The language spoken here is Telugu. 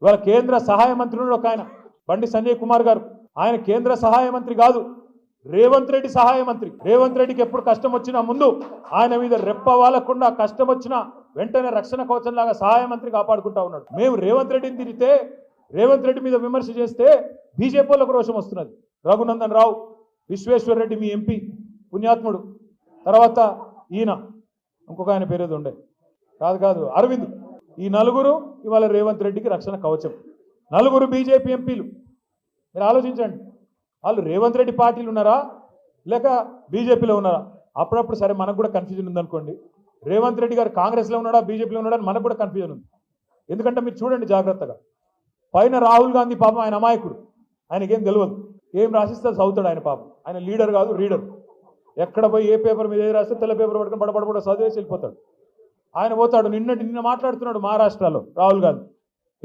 ఇవాళ కేంద్ర సహాయ మంత్రి ఉన్నాడు ఒక ఆయన బండి సంజయ్ కుమార్ గారు. ఆయన కేంద్ర సహాయ మంత్రి కాదు, రేవంత్ రెడ్డి సహాయ మంత్రి. రేవంత్ రెడ్డికి ఎప్పుడు కష్టం వచ్చినా ముందు ఆయన మీద రెప్ప వాలకుండా, కష్టం వచ్చినా వెంటనే రక్షణ కవచం లాగా సహాయ మంత్రి కాపాడుకుంటా ఉన్నాడు. మేము రేవంత్ రెడ్డిని తిరిగితే, రేవంత్ రెడ్డి మీద విమర్శ చేస్తే బీజేపీలకు రోషం వస్తున్నది. రఘునందన్ రావు, విశ్వేశ్వర్ రెడ్డి మీ ఎంపీ పుణ్యాత్ముడు, తర్వాత ఈయన ఇంకొక ఆయన పేరేది ఉండే కాదు అరవింద్, ఈ నలుగురు ఇవాళ రేవంత్ రెడ్డికి రక్షణ కవచం. నలుగురు బీజేపీ ఎంపీలు. మీరు ఆలోచించండి, వాళ్ళు రేవంత్ రెడ్డి పార్టీలు ఉన్నారా లేక బీజేపీలో ఉన్నారా? అప్పుడప్పుడు సరే మనకు కూడా కన్ఫ్యూజన్ ఉందనుకోండి, రేవంత్ రెడ్డి గారు కాంగ్రెస్లో ఉన్నాడా బీజేపీలో ఉన్నాడా అని మనకు కూడా కన్ఫ్యూజన్ ఉంది. ఎందుకంటే మీరు చూడండి జాగ్రత్తగా, పైన రాహుల్ గాంధీ పాపం ఆయన అమాయకుడు, ఆయనకేం తెలియదు, ఏం రాసిస్తే చదువుతాడు ఆయన పాపం. ఆయన లీడర్ కాదు, రీడర్. ఎక్కడ పోయి ఏ పేపర్ మీద ఏది రాస్తే తెల్ల పేపర్ పట్టుకొని బడబడ చదివేసి వెళ్ళిపోతాడు. ఆయన పోతాడు, నిన్న మాట్లాడుతున్నాడు మహారాష్ట్రలో రాహుల్ గాంధీ.